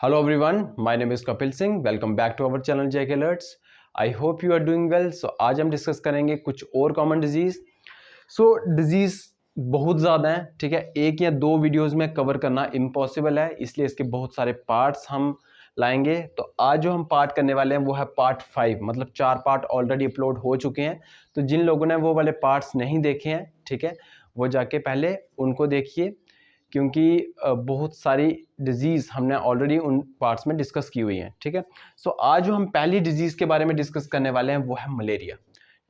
Hello everyone, my name is Kapil Singh. Welcome back to our channel JK Alerts. I hope you are doing well. So आज हम discuss करेंगे कुछ और common disease. Disease बहुत ज़्यादा हैं, ठीक है। एक या दो वीडियोस में कवर करना इम्पॉसिबल है, इसलिए इसके बहुत सारे पार्ट्स हम लाएंगे। तो आज जो हम पार्ट करने वाले हैं वो है पार्ट 5, मतलब 4 पार्ट ऑलरेडी अपलोड हो चुके हैं। तो जिन लोगों ने वो वाले पार्ट्स नहीं देखे हैं, ठीक है, वो जाके पहले उनको देखिए, क्योंकि बहुत सारी डिजीज़ हमने ऑलरेडी उन पार्ट्स में डिस्कस की हुई हैं, ठीक है। आज जो हम पहली डिजीज़ के बारे में डिस्कस करने वाले हैं वो है मलेरिया,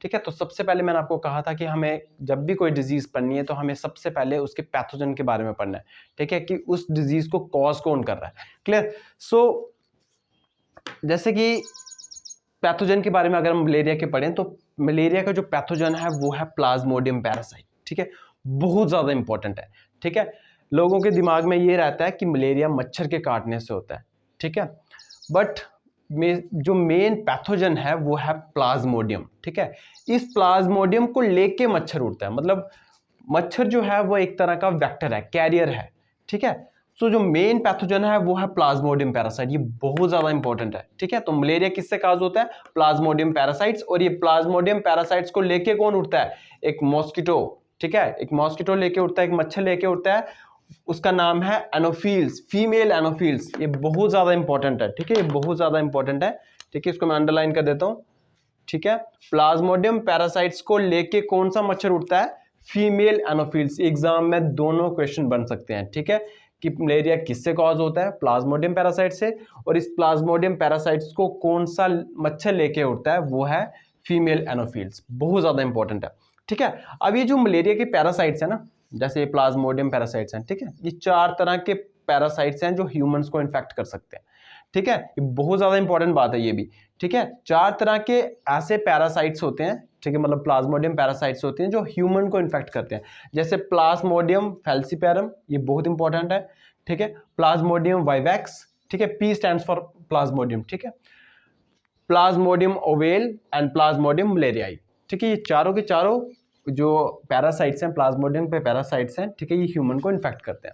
ठीक है। तो सबसे पहले मैंने आपको कहा था कि हमें जब भी कोई डिजीज़ पढ़नी है तो हमें सबसे पहले उसके पैथोजन के बारे में पढ़ना है, ठीक है, कि उस डिजीज़ को कॉज कौन कर रहा है। क्लियर। जैसे कि पैथोजन के बारे में अगर हम मलेरिया के पढ़ें तो मलेरिया का जो पैथोजन है वो है प्लाज्मोडियम पैरासाइट, ठीक है। बहुत ज़्यादा इंपॉर्टेंट है, ठीक है। लोगों के दिमाग में ये रहता है कि मलेरिया मच्छर के काटने से होता है, ठीक है, बट जो मेन पैथोजन है वो है प्लाज्मोडियम, ठीक है। इस प्लाज्मोडियम को लेके मच्छर उड़ता है, मतलब मच्छर जो है वो एक तरह का वेक्टर है, कैरियर है, ठीक है। जो मेन पैथोजन है वो है प्लाज्मोडियम पैरासाइट, ये बहुत ज्यादा इंपॉर्टेंट है, ठीक है। तो मलेरिया किससे काज होता है? Plasmodium parasites. और ये प्लाज्मोडियम पैरासाइट्स को लेके कौन उड़ता है? एक मॉस्किटो, ठीक है, एक मॉस्किटो लेके उड़ता है, एक मच्छर लेके उड़ता है, उसका नाम है एनोफिल्स, फीमेल एनोफिल्स। ये बहुत ज्यादा इंपॉर्टेंट है, ठीक है, ये बहुत ज्यादा इंपॉर्टेंट है, ठीक है। इसको मैं अंडरलाइन कर देता हूं, ठीक है। प्लाज्मोडियम पैरासाइट्स को लेके कौन सा मच्छर उड़ता है? Female Anopheles. एग्जाम में दोनों क्वेश्चन बन सकते हैं, ठीक है, कि मलेरिया किससे कॉज होता है? प्लाज्मोडियम पैरासाइट से। और इस प्लाज्मोडियम पैरासाइट्स को कौन सा मच्छर लेके उड़ता है? वो है फीमेल एनोफिल्स। बहुत ज्यादा इंपॉर्टेंट है, ठीक है। अब ये जो मलेरिया के पैरासाइट्स है ना, जैसे प्लाज्मोडियम पैरासाइट्स हैं, ठीक है, ये 4 तरह के पैरासाइट्स हैं जो ह्यूमंस को इन्फेक्ट कर सकते हैं, ठीक है। ये बहुत ज्यादा इंपॉर्टेंट बात है ये भी, ठीक है। 4 तरह के ऐसे पैरासाइट्स होते हैं, ठीक है, मतलब प्लाज्मोडियम पैरासाइट्स होते हैं जो ह्यूमन को इन्फेक्ट करते हैं। जैसे प्लाज्मोडियम फैल्सीपैरम, ये बहुत इंपॉर्टेंट है, ठीक है। प्लाज्मोडियम वाइवैक्स, ठीक है, पी स्टैंड्स फॉर प्लाज्मोडियम, ठीक है। Plasmodium ovale and Plasmodium malariae, ठीक है। ये चारों के चारों जो पैरासाइट्स हैं, प्लाज्मोडियम पे पैरासाइट्स हैं, ठीक है, ये ह्यूमन को इन्फेक्ट करते हैं।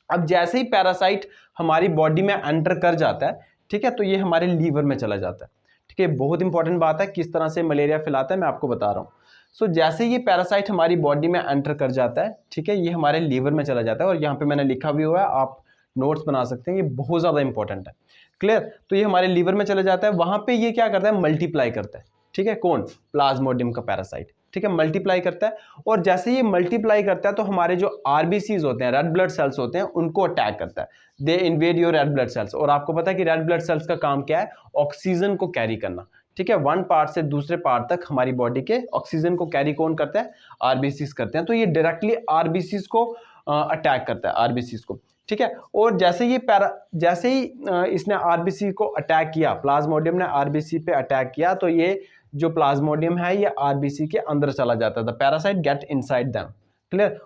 अब जैसे ही पैरासाइट हमारी बॉडी में एंटर कर जाता है, ठीक है, तो ये हमारे लीवर में चला जाता है, ठीक है। बहुत इंपॉर्टेंट बात है, किस तरह से मलेरिया फैलाता है मैं आपको बता रहा हूँ। जैसे ये पैरासाइट हमारी बॉडी में एंटर कर जाता है, ठीक है, ये हमारे लीवर में चला जाता है, और यहाँ पे मैंने लिखा भी हुआ है, आप नोट्स बना सकते हैं, ये बहुत ज़्यादा इंपॉर्टेंट है। क्लियर। तो ये हमारे लीवर में चला जाता है, वहां पे ये क्या करता है? मल्टीप्लाई करता है, ठीक है। कौन? प्लाज्मोडियम का पैरासाइट, ठीक है, मल्टीप्लाई करता है। और जैसे ये मल्टीप्लाई करता है तो हमारे जो आरबीसीज होते हैं, रेड ब्लड सेल्स होते हैं, उनको अटैक करता है। They invade your red blood cells. और आपको पता है कि रेड ब्लड सेल्स का काम क्या है? ऑक्सीजन को कैरी करना, ठीक है। वन पार्ट से दूसरे पार्ट तक हमारी बॉडी के ऑक्सीजन को कैरी कौन करता है? आरबीसीज करते हैं। तो ये डायरेक्टली आरबीसीज को अटैक करता है, आरबीसीज को, ठीक है। और जैसे ही इसने आरबीसी को अटैक किया, प्लाज्मोडियम ने आरबीसी पे अटैक किया, तो ये जो प्लाज्मोडियम है ये आरबीसी के अंदर चला जाता था। Parasite get inside them. Clear.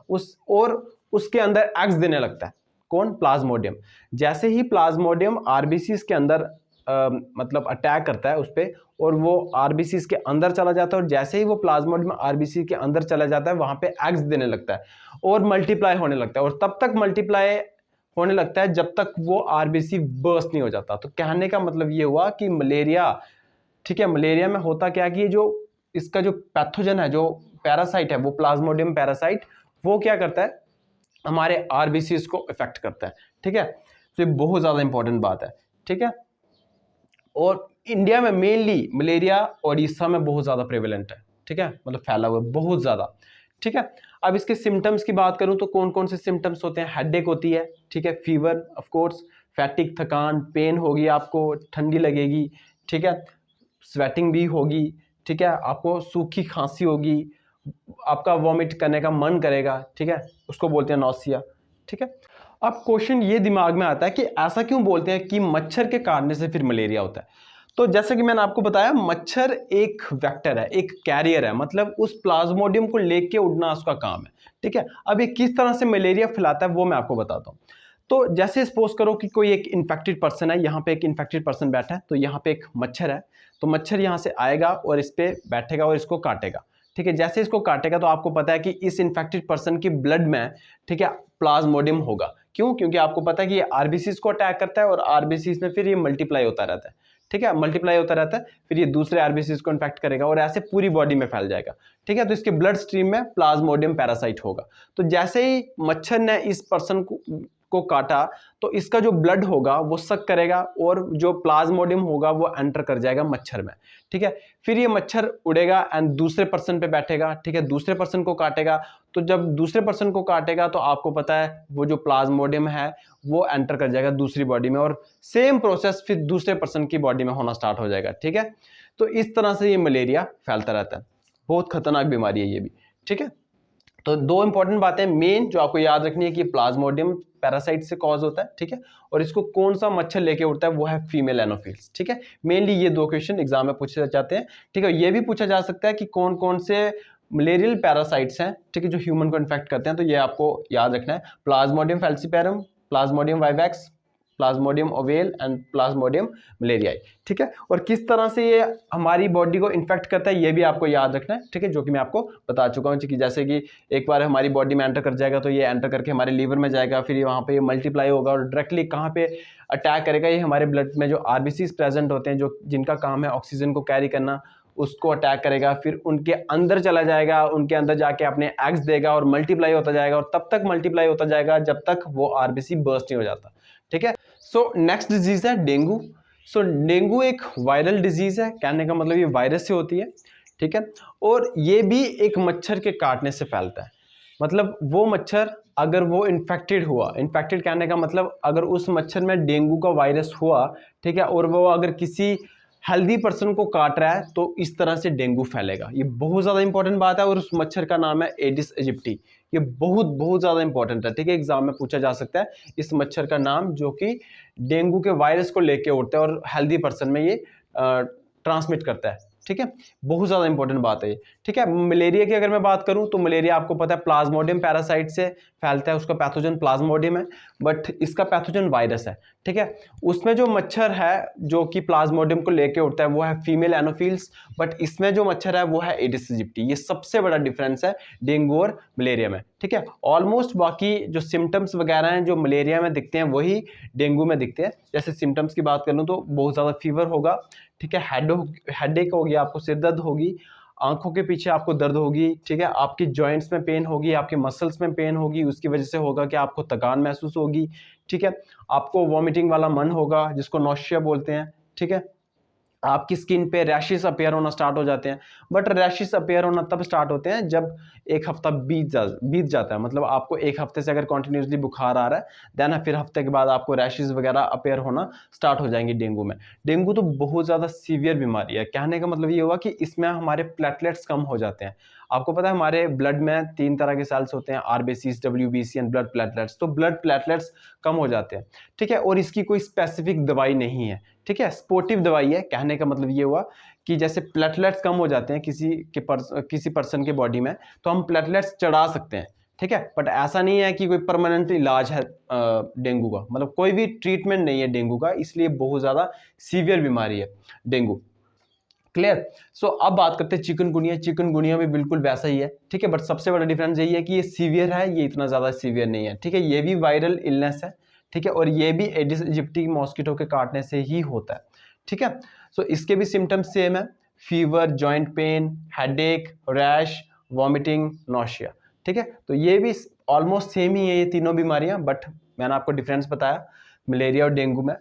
उसके अंदर एग्स देने लगता है। कौन? प्लाज्मोडियम। जैसे ही प्लाज्मोडियम आरबीसी के अंदर मतलब अटैक करता है उस पर, और वो आरबीसी के अंदर चला जाता है, और जैसे ही वो प्लाज्मोडियम आरबीसी के अंदर चला जाता है वहां पे एग्स देने लगता है और मल्टीप्लाई होने लगता है। और तब तक मल्टीप्लाई होने लगता है जब तक वो आरबीसी बर्स्ट नहीं हो जाता। तो कहने का मतलब ये हुआ कि मलेरिया, ठीक है, मलेरिया में होता क्या कि जो इसका जो पैथोजन है, जो पैरासाइट है, वो प्लाज्मोडियम पैरासाइट, वो क्या करता है? हमारे आरबीसी को इफेक्ट करता है, ठीक है। तो ये बहुत ज्यादा इंपॉर्टेंट बात है, ठीक है। और इंडिया में मेनली मलेरिया ओडिशा में बहुत ज्यादा प्रेवलेंट है, ठीक है, मतलब फैला हुआ है बहुत ज्यादा, ठीक है। अब इसके सिम्टम्स की बात करूं तो कौन कौन से सिम्टम्स होते हैं? हेडेक होती है, ठीक है, फीवर ऑफ कोर्स, फैटिक थकान, पेन होगी, आपको ठंडी लगेगी, ठीक है, स्वेटिंग भी होगी, ठीक है, आपको सूखी खांसी होगी, आपका वॉमिट करने का मन करेगा, ठीक है, उसको बोलते हैं नौसिया, ठीक है। अब क्वेश्चन ये दिमाग में आता है कि ऐसा क्यों बोलते हैं कि मच्छर के काटने से फिर मलेरिया होता है? तो जैसे कि मैंने आपको बताया, मच्छर एक वेक्टर है, एक कैरियर है, मतलब उस प्लाज्मोडियम को लेके उड़ना उसका काम है, ठीक है। अब ये किस तरह से मलेरिया फैलाता है वो मैं आपको बताता हूँ। तो जैसे सपोज करो कि कोई एक इन्फेक्टेड पर्सन है, यहाँ पे एक इन्फेक्टेड पर्सन बैठा है, तो यहाँ पे एक मच्छर है, तो मच्छर यहाँ से आएगा और इस पे बैठेगा और इसको काटेगा, ठीक है। जैसे इसको काटेगा तो आपको पता है कि इस इन्फेक्टेड पर्सन की ब्लड में, ठीक है, प्लाज्मोडियम होगा, क्यों? क्योंकि आपको पता है कि ये आरबीसीज को अटैक करता है और आरबीसीज में फिर ये मल्टीप्लाई होता रहता है, ठीक है, मल्टीप्लाई होता रहता है, फिर ये दूसरे आरबीसीज को इन्फेक्ट करेगा और ऐसे पूरी बॉडी में फैल जाएगा, ठीक है। तो इसके ब्लड स्ट्रीम में प्लाज्मोडियम पैरासाइट होगा। तो जैसे ही मच्छर ने इस पर्सन को काटा तो इसका जो ब्लड होगा वो सक करेगा और जो प्लाज्मोडियम होगा वो एंटर कर जाएगा मच्छर में, ठीक है। फिर ये मच्छर उड़ेगा एंड दूसरे पर्सन पे बैठेगा, ठीक है, दूसरे पर्सन को काटेगा। तो जब दूसरे पर्सन को काटेगा तो आपको पता है वो जो प्लाज्मोडियम है वो एंटर कर जाएगा दूसरी बॉडी में और सेम प्रोसेस फिर दूसरे पर्सन की बॉडी में होना स्टार्ट हो जाएगा, ठीक है। तो इस तरह से ये मलेरिया फैलता रहता है, बहुत खतरनाक बीमारी है ये भी, ठीक है। तो दो इंपॉर्टेंट बातें मेन जो आपको याद रखनी है कि प्लाज्मोडियम पैरासाइट से कॉज होता है, ठीक है, और इसको कौन सा मच्छर लेके उड़ता है वो है फीमेल एनोफिल्स, ठीक है। मेनली ये दो क्वेश्चन एग्जाम में पूछे जाते हैं, ठीक है। ये भी पूछा जा सकता है कि कौन कौन से मलेरियल पैरासाइट्स हैं, ठीक है, जो ह्यूमन को इन्फेक्ट करते हैं। तो ये आपको याद रखना है, Plasmodium falciparum, Plasmodium vivax, Plasmodium ovale and Plasmodium malariae, ठीक है। और किस तरह से ये हमारी बॉडी को इन्फेक्ट करता है ये भी आपको याद रखना है, ठीक है, जो कि मैं आपको बता चुका हूँ कि जैसे कि एक बार हमारी बॉडी में एंटर कर जाएगा तो ये एंटर करके हमारे लीवर में जाएगा, फिर वहाँ पे ये मल्टीप्लाई होगा और डायरेक्टली कहाँ पे अटैक करेगा, ये हमारे ब्लड में जो आरबीसीज प्रेजेंट होते हैं, जो जिनका काम है ऑक्सीजन को कैरी करना, उसको अटैक करेगा, फिर उनके अंदर चला जाएगा, उनके अंदर जाके अपने एग्स देगा और मल्टीप्लाई होता जाएगा और तब तक मल्टीप्लाई होता जाएगा जब तक वो आरबीसी बर्स्ट नहीं हो जाता, ठीक है। सो नेक्स्ट डिजीज है डेंगू। सो डेंगू एक वायरल डिजीज है, कहने का मतलब ये वायरस से होती है, ठीक है, और ये भी एक मच्छर के काटने से फैलता है। मतलब वो मच्छर अगर वो इन्फेक्टेड हुआ, इन्फेक्टेड कहने का मतलब अगर उस मच्छर में डेंगू का वायरस हुआ, ठीक है, और वो अगर किसी हेल्दी पर्सन को काट रहा है तो इस तरह से डेंगू फैलेगा। ये बहुत ज़्यादा इंपॉर्टेंट बात है और उस मच्छर का नाम है एडिस इजिप्टी। ये बहुत बहुत ज़्यादा इंपॉर्टेंट है, ठीक है, एग्जाम में पूछा जा सकता है इस मच्छर का नाम, जो कि डेंगू के वायरस को लेके उड़ता है और हेल्दी पर्सन में ये ट्रांसमिट करता है, ठीक है। बहुत ज़्यादा इंपॉर्टेंट बात है ये, ठीक है। मलेरिया की अगर मैं बात करूं तो मलेरिया आपको पता है प्लाज्मोडियम पैरासाइट से फैलता है, उसका पैथोजन प्लाज्मोडियम है, बट इसका पैथोजन वायरस है, ठीक है। उसमें जो मच्छर है जो कि प्लाज्मोडियम को लेके उड़ता है वो है फीमेल एनोफिल्स, बट इसमें जो मच्छर है वो है एडिस इजिप्टी। ये सबसे बड़ा डिफरेंस है डेंगू और मलेरिया में, ठीक है। ऑलमोस्ट बाकी जो सिम्टम्स वगैरह हैं जो मलेरिया में दिखते हैं वही डेंगू में दिखते हैं। जैसे सिम्टम्स की बात कर लूँ तो बहुत ज़्यादा फीवर होगा, ठीक है, हेडेक होगी, आपको सिर दर्द होगी, आंखों के पीछे आपको दर्द होगी, ठीक है, आपकी जॉइंट्स में पेन होगी, आपके मसल्स में पेन होगी, उसकी वजह से होगा कि आपको थकान महसूस होगी, ठीक है, आपको वॉमिटिंग वाला मन होगा जिसको नौशिया बोलते हैं, ठीक है, आपकी स्किन पे रैशेस अपीयर होना स्टार्ट हो जाते हैं। बट रैशेस अपीयर होना तब स्टार्ट होते हैं जब एक हफ्ता बीत जाता है, मतलब आपको एक हफ्ते से अगर कंटिन्यूसली बुखार आ रहा है देन फिर हफ्ते के बाद आपको रैशेस वगैरह अपीयर होना स्टार्ट हो जाएंगे डेंगू में। डेंगू तो बहुत ज़्यादा सीवियर बीमारी है, कहने का मतलब ये हुआ कि इसमें हमारे प्लेटलेट्स कम हो जाते हैं। आपको पता है हमारे ब्लड में 3 तरह के सेल्स होते हैं, RBCs, WBC and blood platelets. तो ब्लड प्लेटलेट्स कम हो जाते हैं, ठीक है, और इसकी कोई स्पेसिफिक दवाई नहीं है, ठीक है, सपोर्टिव दवाई है। कहने का मतलब ये हुआ कि जैसे प्लेटलेट्स कम हो जाते हैं किसी पर्सन के बॉडी में तो हम प्लेटलेट्स चढ़ा सकते हैं, ठीक है, बट ऐसा नहीं है कि कोई परमानेंट इलाज है डेंगू का, मतलब कोई भी ट्रीटमेंट नहीं है डेंगू का, इसलिए बहुत ज़्यादा सीवियर बीमारी है डेंगू। क्लियर। सो अब बात करते हैं चिकनगुनिया। चिकनगुनिया भी बिल्कुल वैसा ही है, ठीक है, बट सबसे बड़ा डिफरेंस यही है कि ये सीवियर है, ये इतना ज़्यादा सीवियर नहीं है, ठीक है। ये भी वायरल इलनेस है, ठीक है, और ये भी एडिस इजिप्टी मॉस्किटो के काटने से ही होता है, ठीक है। सो इसके भी सिम्टम्स सेम है, fever, joint pain, headache, rash, vomiting, nausea, ठीक है। तो ये भी ऑलमोस्ट सेम ही है ये तीनों बीमारियां, बट मैंने आपको डिफरेंस बताया मलेरिया और डेंगू में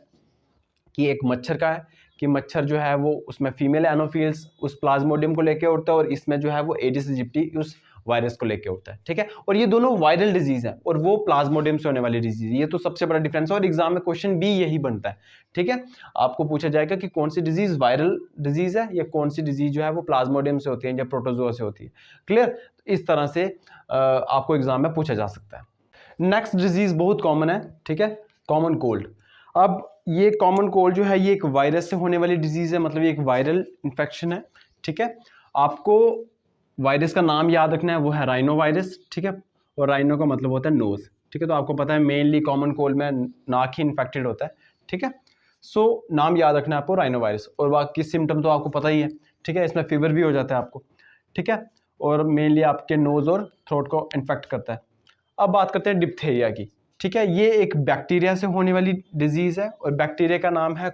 कि एक मच्छर का है कि मच्छर जो है वो उसमें फीमेल एनोफिल्स उस प्लाज्मोडियम को लेके उड़ता है और इसमें जो है वो एडिस इजिप्टी उस वायरस को लेके उड़ता है, ठीक है। और ये दोनों वायरल डिजीज है और वो प्लाज्मोडियम से होने वाली डिजीज, ये तो सबसे बड़ा डिफरेंस है और एग्जाम में क्वेश्चन भी यही बनता है, ठीक है। आपको पूछा जाएगा कि कौन सी डिजीज वायरल डिजीज है या कौन सी डिजीज जो है वो प्लाज्मोडियम से होती है या प्रोटोजोआ से होती है। क्लियर। इस तरह से आपको एग्जाम में पूछा जा सकता है। नेक्स्ट डिजीज बहुत कॉमन है, ठीक है, कॉमन कोल्ड। अब ये कॉमन कोल्ड जो है ये एक वायरस से होने वाली डिजीज है, मतलब ये एक वायरल इन्फेक्शन है, ठीक है। आपको वायरस का नाम याद रखना है, वो है राइनो वायरस, ठीक है, और राइनो का मतलब होता है नोज, ठीक है। तो आपको पता है मेनली कॉमन कोल्ड में नाक ही इन्फेक्टेड होता है, ठीक है। सो नाम याद रखना है आपको राइनो वायरस, और बाकी सिम्टम तो आपको पता ही है, ठीक है, इसमें फीवर भी हो जाता है आपको, ठीक है, और मेनली आपके नोज और थ्रोट को इन्फेक्ट करता है। अब बात करते हैं डिप्थेरिया की। ठीक है। ये एक बैक्टीरिया से होने वाली डिजीज़ है और बैक्टीरिया का नाम है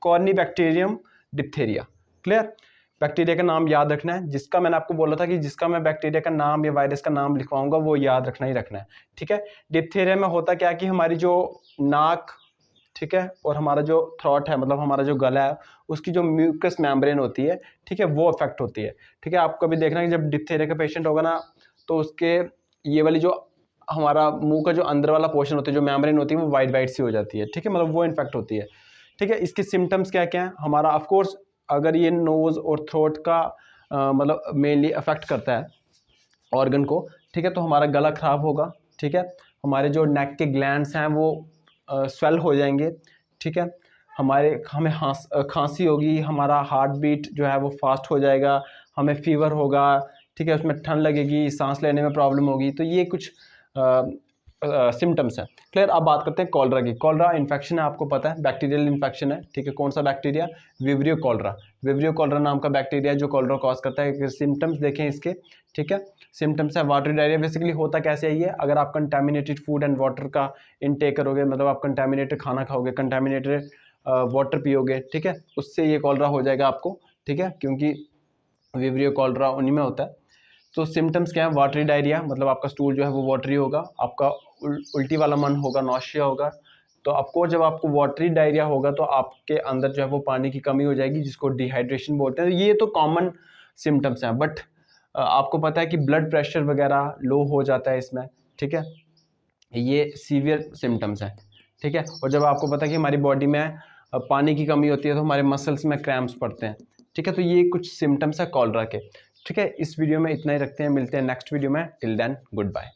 कॉर्नीबैक्टीरियम डिप्थेरिया। क्लियर? बैक्टीरिया का नाम याद रखना है, जिसका मैंने आपको बोला था कि जिसका मैं बैक्टीरिया का नाम या वायरस का नाम लिखवाऊंगा वो याद रखना ही रखना है। ठीक है। डिप्थेरिया में होता क्या कि हमारी जो नाक, ठीक है, और हमारा जो थ्रोट है, मतलब हमारा जो गला है, उसकी जो म्यूकस मेम्ब्रेन होती है, ठीक है, वो अफेक्ट होती है। ठीक है। आप कभी देखना कि जब डिप्थेरिया का पेशेंट होगा ना, तो उसके ये वाली जो हमारा मुंह का जो अंदर वाला पोर्शन होता है, जो मेम्ब्रेन होती है, वो वाइट वाइट सी हो जाती है। ठीक है, मतलब वो इन्फेक्ट होती है। ठीक है। इसके सिम्टम्स क्या क्या है हमारा, ऑफ कोर्स अगर ये नोज़ और थ्रोट का मतलब मेनली अफेक्ट करता है ऑर्गन को, ठीक है, तो हमारा गला ख़राब होगा। ठीक है। हमारे जो नेक के ग्लैंड्स हैं वो स्वेल हो जाएंगे। ठीक है। हमें खांसी होगी, हमारा हार्ट बीट जो है वो फास्ट हो जाएगा, हमें फीवर होगा। ठीक है। उसमें ठंड लगेगी, सांस लेने में प्रॉब्लम होगी। तो ये कुछ सिम्टम्स हैं। क्लियर? अब बात करते हैं कॉलरा की। कॉलरा इन्फेक्शन है, आपको पता है, बैक्टीरियल इन्फेक्शन है। ठीक है। कौन सा bacteria? Vibrio cholera. Vibrio cholera नाम का बैक्टीरिया जो कॉलरा कॉज करता है। सिम्टम्स देखें इसके। ठीक है। सिम्टम्स है वाटरी डायरिया। बेसिकली होता कैसे है ये, अगर आप कंटेमिनेटेड फूड एंड वाटर का इनटेक करोगे, मतलब आप कंटेमिनेटेड खाना खाओगे, कंटेमिनेटेड वाटर पियोगे, ठीक है, उससे ये कॉलरा हो जाएगा आपको। ठीक है, क्योंकि विब्रियो कॉलरा उन्हीं में होता है। तो सिम्टम्स क्या है? वाटरी डायरिया, मतलब आपका स्टूल जो है वो वाटरी होगा, आपका उल्टी वाला मन होगा, नौशिया होगा। तो आपको जब आपको वाटरी डायरिया होगा तो आपके अंदर जो है वो पानी की कमी हो जाएगी, जिसको डिहाइड्रेशन बोलते हैं। ये तो कॉमन सिम्टम्स हैं, बट आपको पता है कि ब्लड प्रेशर वगैरह लो हो जाता है इसमें। ठीक है, ये सीवियर सिम्टम्स हैं। ठीक है। और जब आपको पता है कि हमारी बॉडी में पानी की कमी होती है तो हमारे मसल्स में क्रैम्प्स पड़ते हैं। ठीक है। तो ये कुछ सिम्टम्स है कॉलरा के। ठीक है। इस वीडियो में इतना ही रखते हैं, मिलते हैं नेक्स्ट वीडियो में। Till then good bye.